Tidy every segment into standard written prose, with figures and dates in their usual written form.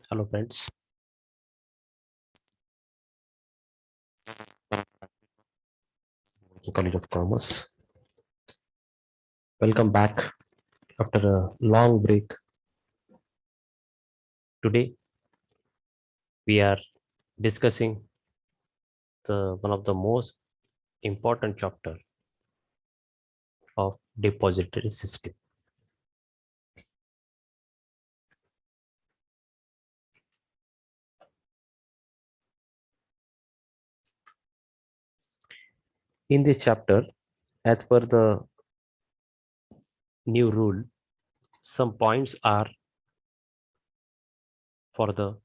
Hello, friends. College of Commerce. Welcome back after a long break. Today, we are discussing the one of the most important chapter of depository system. In this chapter, as per the new rule, some points are for the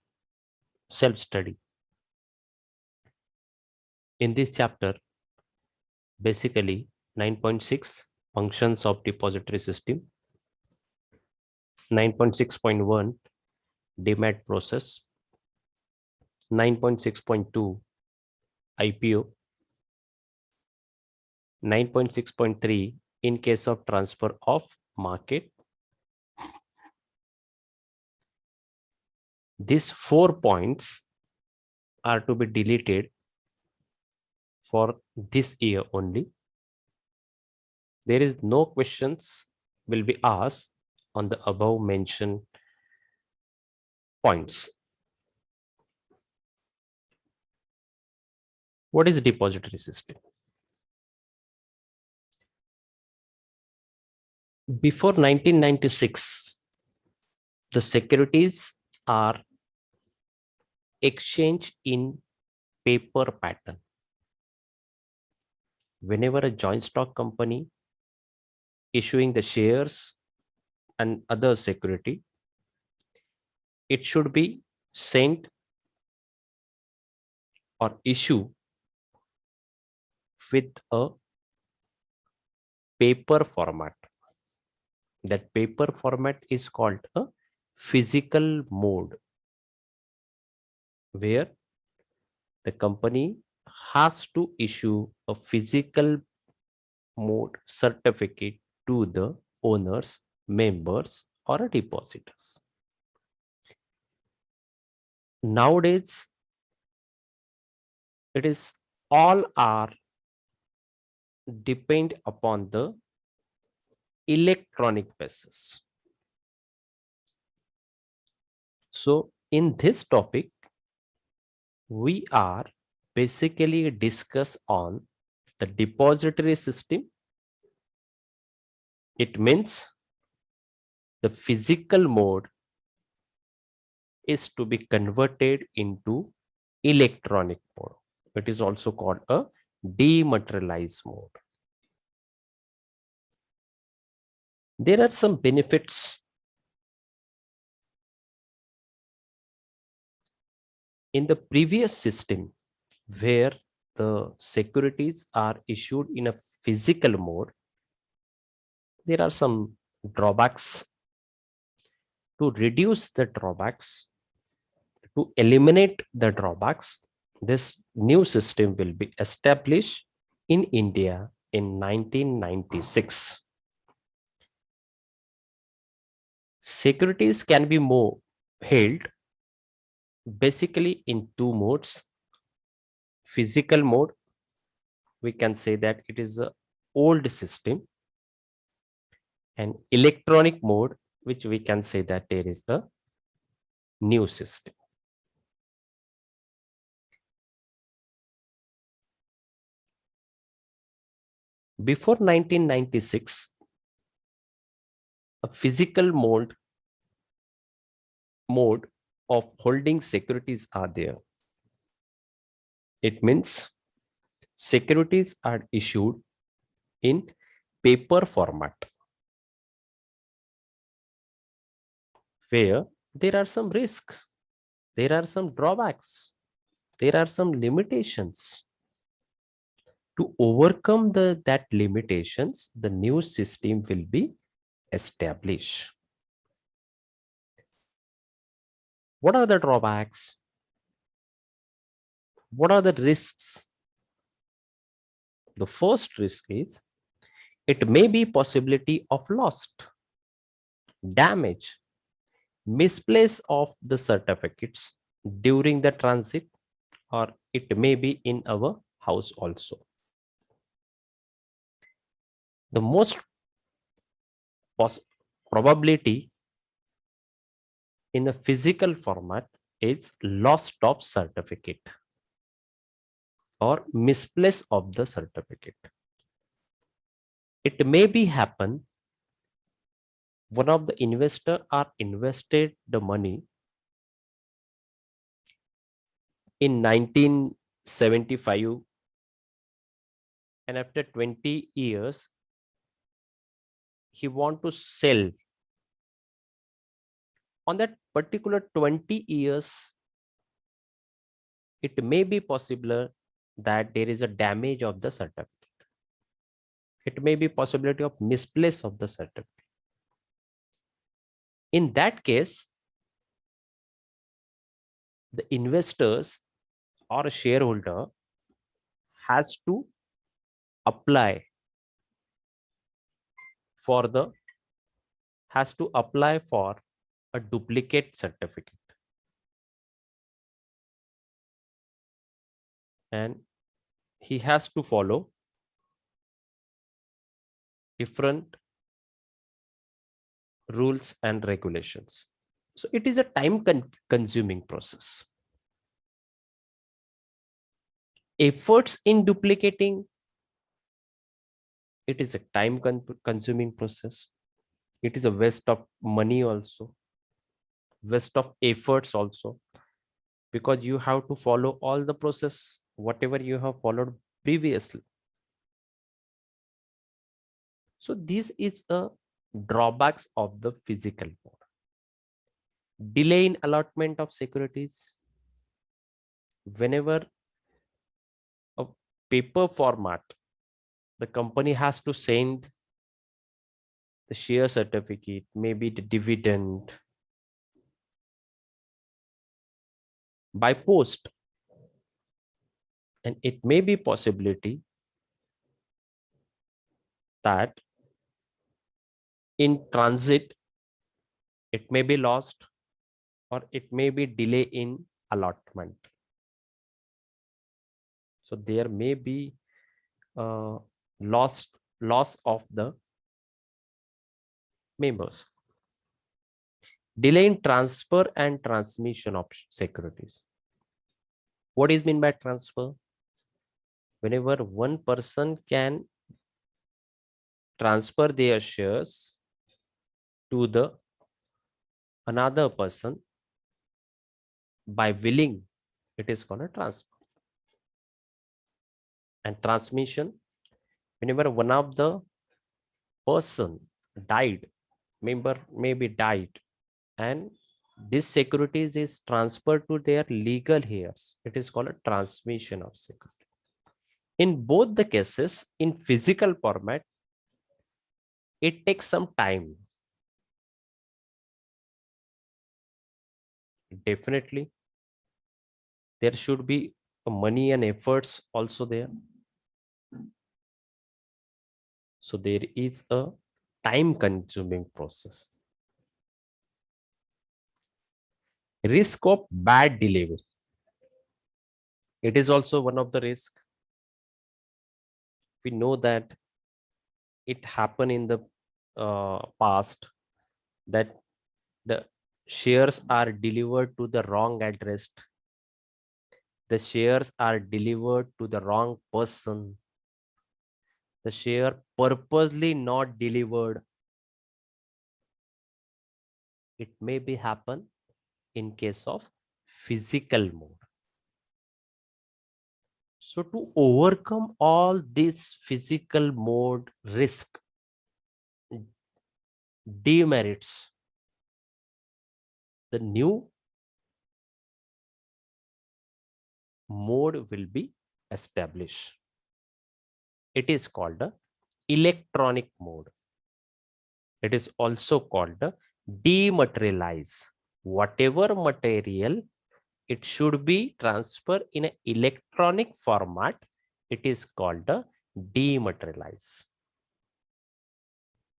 self-study. In this chapter, basically 9.6 functions of depository system, 9.6.1 demat process, 9.6.2 IPO, 9.6.3 in case of transfer of market. These 4 points are to be deleted for this year only. There is no questions will be asked on the above mentioned points. What is depository system? Before 1996, the securities are exchanged in paper pattern. Whenever a joint stock company issuing the shares and other security, it should be sent or issue with a paper format. That paper format is called a physical mode, where the company has to issue a physical mode certificate to the owners, members, or depositors. Nowadays, it is all are depend upon the electronic basis. So in this topic, we are basically discuss on the depository system. It means the physical mode is to be converted into electronic mode. It is also called a dematerialized mode. There are some benefits in the previous system where the securities are issued in a physical mode. There are some drawbacks. To reduce the drawbacks, to eliminate the drawbacks, this new system will be established in India in 1996. Securities can be more held basically in two modes. Physical mode, we can say that it is the old system, and electronic mode, which we can say that there is a new system. Before 1996, a physical mode of holding securities are there. It means securities are issued in paper format, where there are some risks, there are some drawbacks, there are some limitations. To overcome that limitations, the new system will be established. What are the drawbacks? What are the risks? The first risk is it may be possibility of loss, damage, misplace of the certificates during the transit, or it may be in our house also. The most probability in the physical format is loss of certificate or misplace of the certificate. It may be happen one of the investor are invested the money in 1975, and after 20 years he want to sell. On that particular 20 years, it may be possible that there is a damage of the certificate. It may be possibility of misplace of the certificate. In that case, the investors or a shareholder has to apply for a duplicate certificate, and he has to follow different rules and regulations. So it is a time consuming process. Efforts in duplicating, it is a time consuming process. It is a waste of money also, waste of efforts also, because you have to follow all the process whatever you have followed previously. So this is a drawbacks of the physical mode. Delay in allotment of securities. Whenever a paper format, the company has to send the share certificate, maybe the dividend, by post, and it may be possibility that in transit it may be lost, or it may be delay in allotment. So there may be loss of the members. Delay in transfer and transmission of securities. What is mean by transfer? Whenever one person can transfer their shares to the another person by willing, it is called a transfer. And transmission, whenever one of the person died, member maybe died, and this securities is transferred to their legal heirs, it is called a transmission of security. In both the cases, in physical format, it takes some time. Definitely, there should be money and efforts also there. So there is a time consuming process. Risk of bad delivery. It is also one of the risk. We know that it happened in the past that the shares are delivered to the wrong address. The shares are delivered to the wrong person. The share purposely not delivered. It may be happen in case of physical mode. So to overcome all this physical mode risk, demerits, the new mode will be established. It is called the electronic mode. It is also called the dematerialize. Whatever material, it should be transferred in an electronic format. It is called the dematerialize.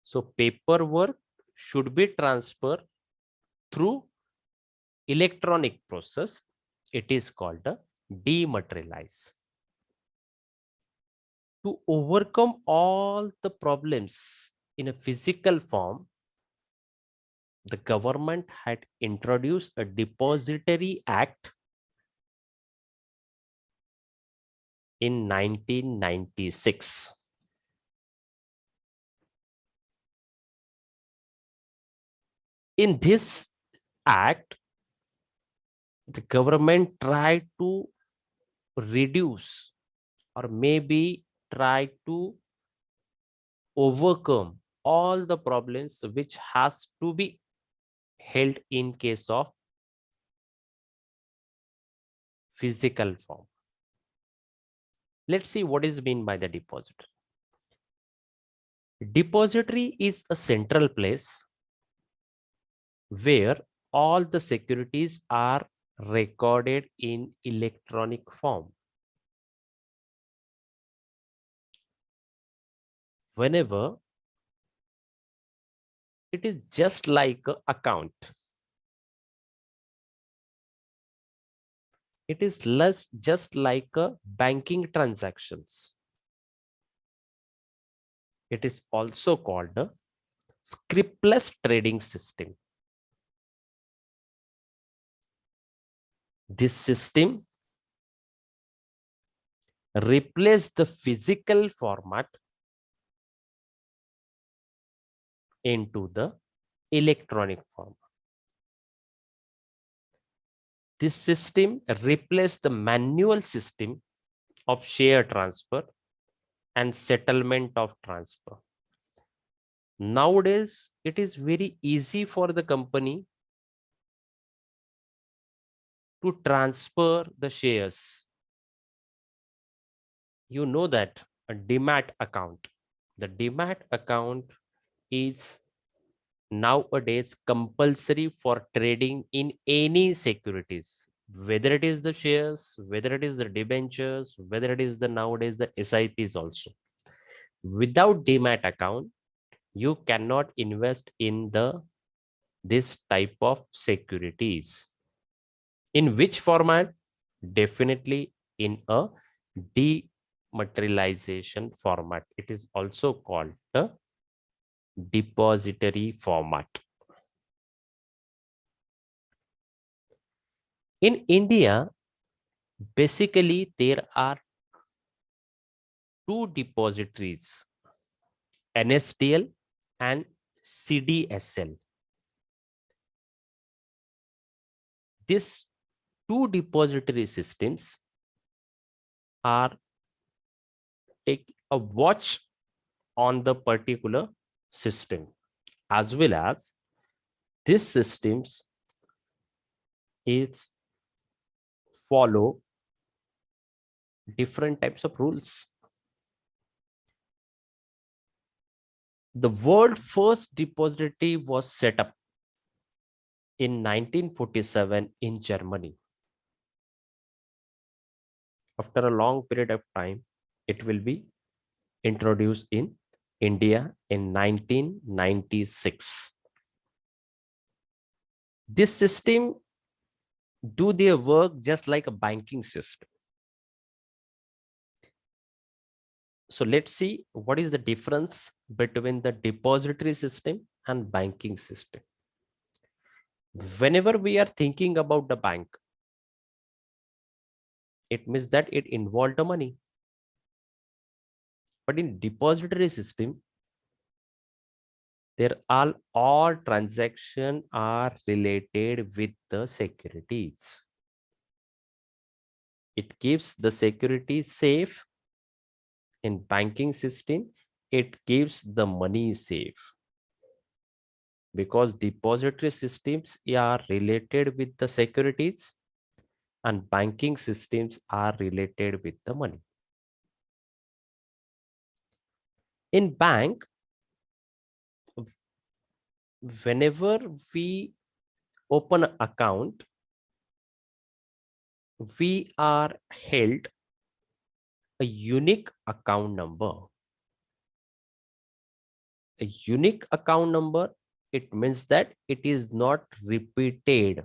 So paperwork should be transferred through electronic process, it is called a dematerialize. To overcome all the problems in a physical form, the government had introduced a Depository Act in 1996. In this act, the government tried to reduce or maybe try to overcome all the problems which has to be held in case of physical form. Let's see what is meant by the depository. Depository is a central place where all the securities are recorded in electronic form. Whenever it is just like an account, it is less just like a banking transactions. It is also called a scriptless trading system. This system replaced the physical format into the electronic form. This system replaced the manual system of share transfer and settlement of transfer. Nowadays, it is very easy for the company to transfer the shares. You know that a demat account, the demat account is nowadays compulsory for trading in any securities, whether it is the shares, whether it is the debentures, whether it is the nowadays the SIPs also. Without demat account, you cannot invest in this type of securities. In which format? Definitely in a dematerialization format. It is also called the depository format. In India, basically there are two depositories, NSDL and CDSL. These two depository systems are take a watch on the particular system, as well as these systems is follow different types of rules. The world first depository was set up in 1947 in Germany. After a long period of time, it will be introduced in India in 1996. This system do their work just like a banking system. So let's see what is the difference between the depository system and banking system. Whenever we are thinking about the bank, it means that it involved the money. But in depository system, there are all transactions are related with the securities. It keeps the security safe. In banking system, it keeps the money safe, because depository systems are related with the securities and banking systems are related with the money. In bank, whenever we open an account, we are held a unique account number. A unique account number It means that it is not repeated.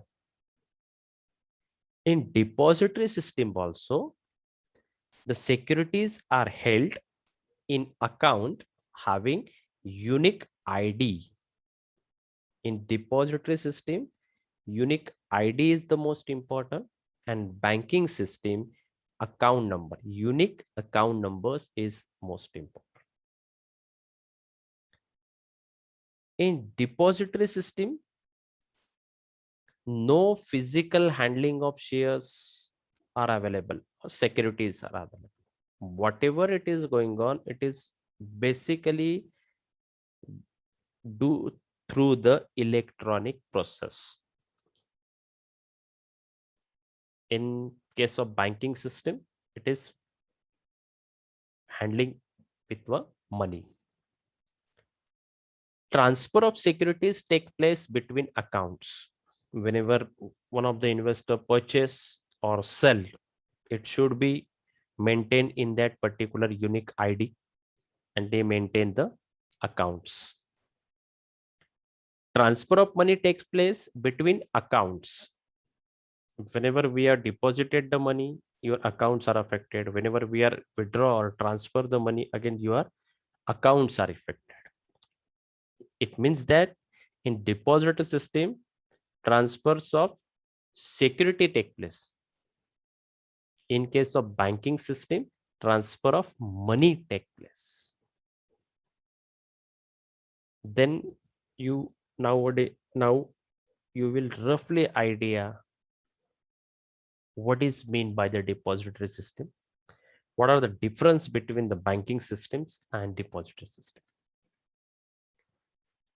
In depository system also, the securities are held in account having unique ID. In depository system, unique ID is the most important, and banking system, account number, unique account numbers is most important. In depository system, no physical handling of shares are available or securities are available. Whatever it is going on, it is basically do through the electronic process. In case of banking system, it is handling with the money. Transfer of securities take place between accounts. Whenever one of the investor purchase or sell, it should be maintained in that particular unique ID, and they maintain the accounts. Transfer of money takes place between accounts. Whenever we are deposited the money, your accounts are affected. Whenever we are withdraw or transfer the money, again your accounts are affected. It means that in deposit system, transfers of security take place. In case of banking system, transfer of money take place. Then you now you will roughly idea what is mean by the depository system. What are the difference between the banking systems and depository system?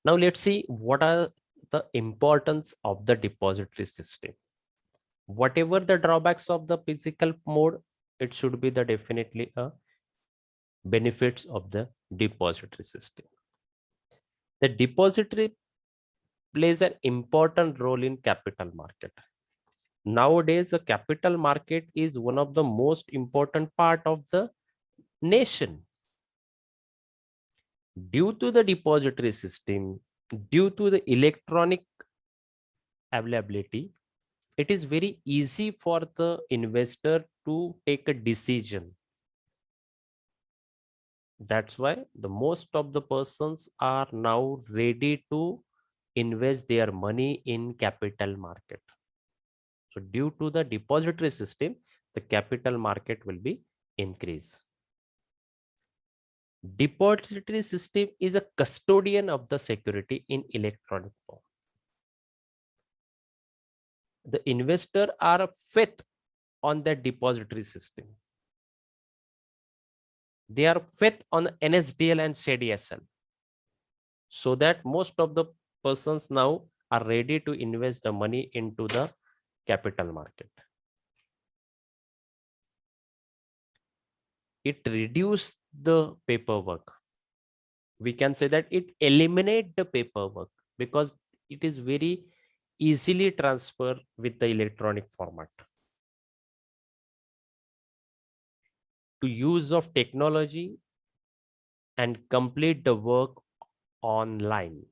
Now let's see what are the importance of the depository system. Whatever the drawbacks of the physical mode, it should be the definitely a benefits of the depository system. The depository plays an important role in capital market. Nowadays, the capital market is one of the most important part of the nation. Due to the depository system, due to the electronic availability, it is very easy for the investor to take a decision. That's why the most of the persons are now ready to invest their money in capital market. So due to the depository system, the capital market will be increased. Depository system is a custodian of the security in electronic form. The investor are faith on the depository system. They are faith on NSDL and CDSL. So that most of the persons now are ready to invest the money into the capital market. It reduces the paperwork. We can say that it eliminates the paperwork because it is very easily transferred with the electronic format. To use of technology and complete the work online.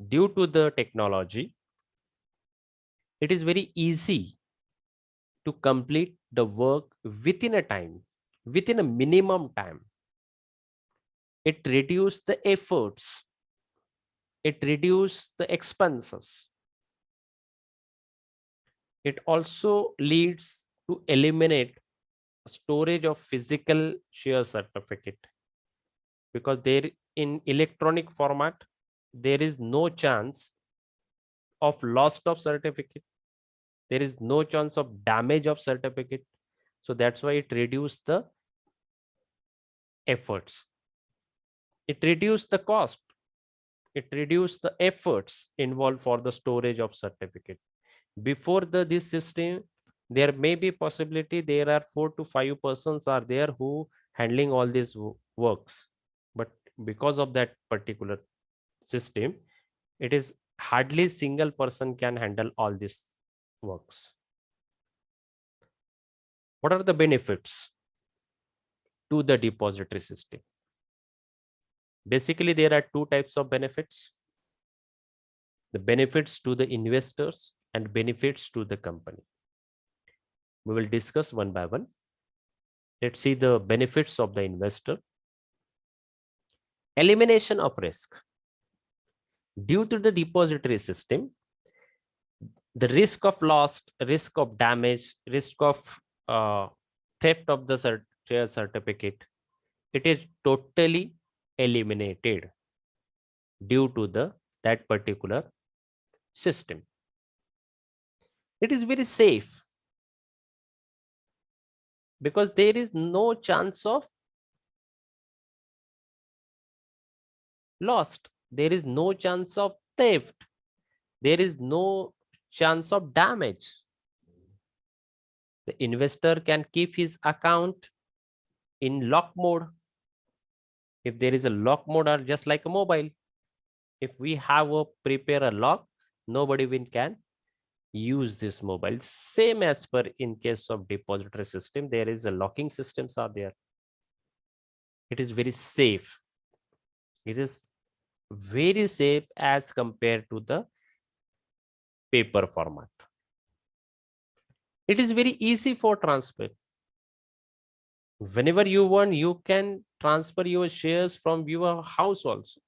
Due to the technology, it is very easy to complete the work within a time, within a minimum time. It reduces the efforts. It reduces the expenses. It also leads to eliminate storage of physical share certificate, because there in electronic format, there is no chance of loss of certificate. There is no chance of damage of certificate. So that's why it reduces the efforts. It reduces the cost. It reduces the efforts involved for the storage of certificate. Before this system, there may be possibility there are 4 to 5 persons are there who handling all these works. But because of that particular system, it is hardly single person can handle all these works. What are the benefits to the depository system? Basically, there are two types of benefits. the benefits to the investors and benefits to the company. We will discuss one by one. Let's see the benefits of the investor. Elimination of risk. Due to the depository system, the risk of loss, risk of damage, risk of theft of the share certificate, it is totally eliminated due to that particular system. It is very safe because there is no chance of lost. There is no chance of theft. There is no chance of damage. The investor can keep his account in lock mode. If there is a lock mode, or just like a mobile, if we have a prepare a lock, nobody can use this mobile. Same as per in case of depository system, there is a locking systems are there. It is very safe. It is very safe as compared to the paper format. It is very easy for transfer. Whenever you want, you can transfer your shares from your house also.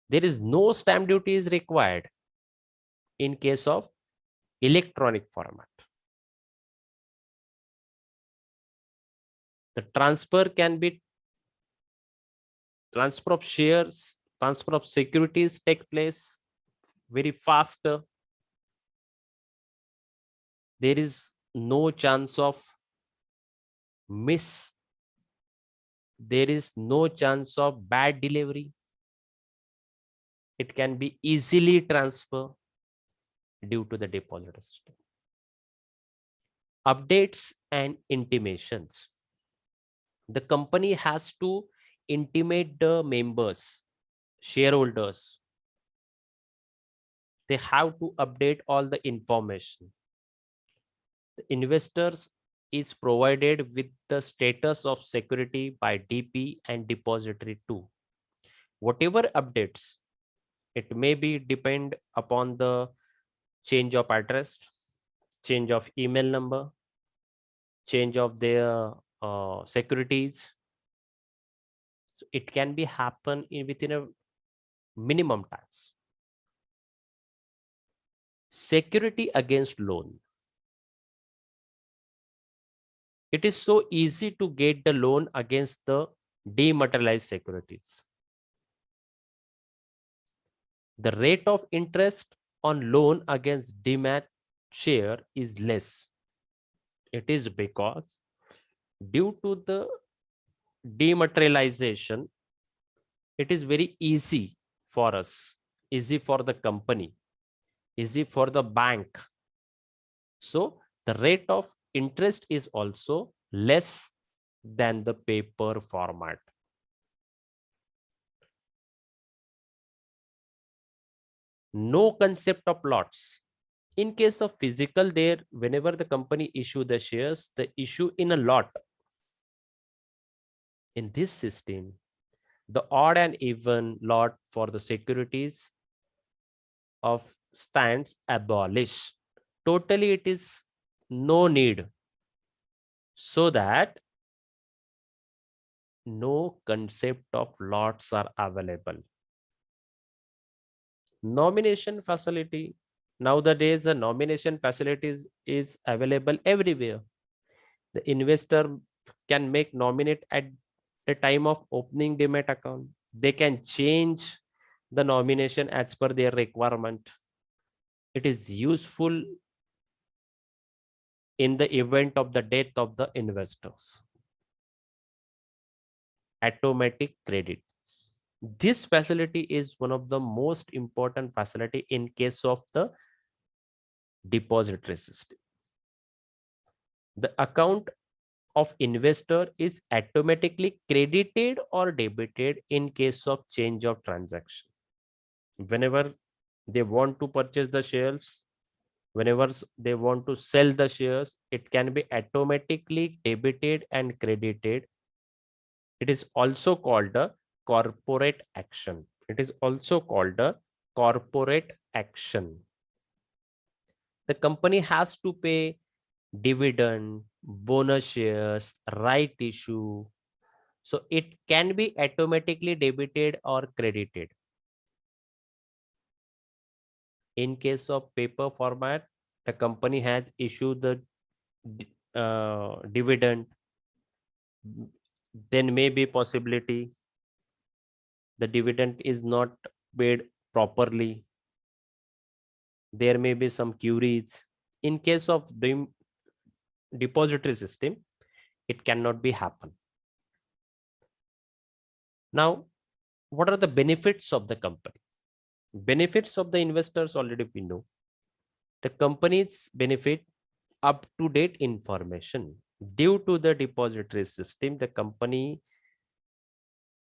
There is no stamp duty is required in case of electronic format. The transfer can be transfer of shares, transfer of securities take place very faster. There is no chance of miss. There is no chance of bad delivery. It can be easily transferred due to the depository system. Updates and intimations. The company has to intimate the members, shareholders. They have to update all the information. The investors is provided with the status of security by DP and depository too. Whatever updates, it may be depend upon the change of address, change of email number, change of their securities. So it can be happen within a minimum times. Security against loan. It is so easy to get the loan against the dematerialized securities. The rate of interest on loan against demat share is less. It is because due to the dematerialization, it is very easy for us, easy for the company, easy for the bank. So the rate of interest is also less than the paper format. No concept of lots. In case of physical, there, whenever the company issue the shares, the issue in a lot. In this system, the odd and even lot for the securities of stands abolished. Totally, it is no need, so that no concept of lots are available. Nomination facility. Nowadays, the nomination facilities is available everywhere. The investor can make nominate at the time of opening demat account. They can change the nomination as per their requirement. It is useful in the event of the death of the investors. Automatic credit. This facility is one of the most important facility in case of the depository system. The account of investor is automatically credited or debited in case of change of transaction. Whenever they want to purchase the shares, whenever they want to sell the shares, it can be automatically debited and credited. It is also called a corporate action. It is also called a corporate action. The company has to pay dividend, bonus shares, right issue. So it can be automatically debited or credited. In case of paper format, the company has issued the dividend. Then may be possibility the dividend is not paid properly. There may be some queries. In case of the depository system, it cannot be happen. Now, what are the benefits of the company? Benefits of the investors already we know. The companies benefit up to date information. Due to the depository system, the company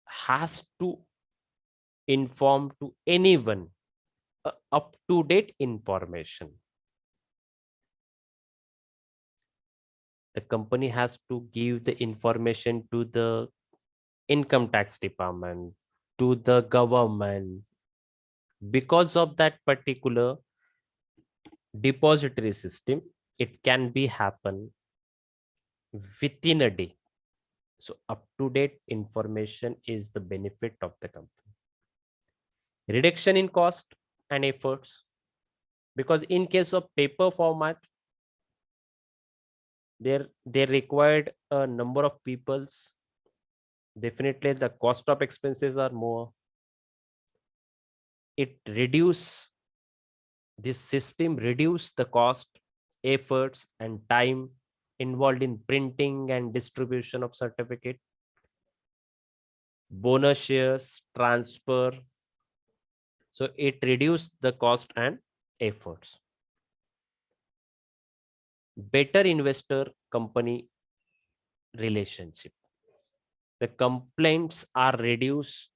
has to inform to anyone up to date information. The company has to give the information to the income tax department, to the government. Because of that particular depository system, it can be happen within a day. So up to date information is the benefit of the company. Reduction in cost and efforts, because in case of paper format, they required a number of peoples. Definitely the cost of expenses are more. It reduce, this system reduce the cost, efforts and time involved in printing and distribution of certificate, bonus shares transfer. So it reduced the cost and efforts. Better investor company relationship. The complaints are reduced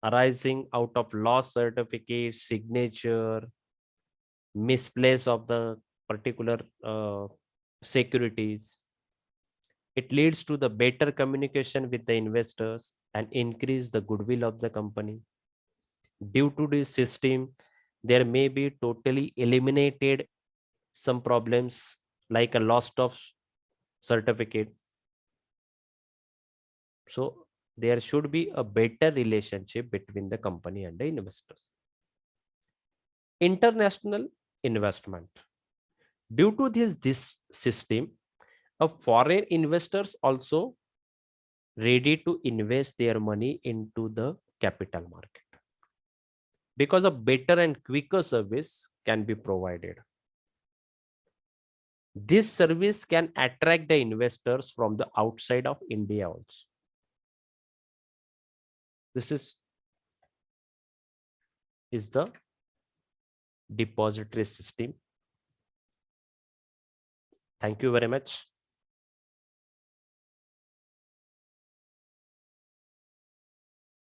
arising out of lost certificate, signature, misplace of the particular securities. It leads to the better communication with the investors and increase the goodwill of the company. Due to this system, there may be totally eliminated some problems like a loss of certificate. So there should be a better relationship between the company and the investors. International investment. Due to this system, a foreign investors also ready to invest their money into the capital market because a better and quicker service can be provided. This service can attract the investors from the outside of India also. This is the depository system. Thank you very much.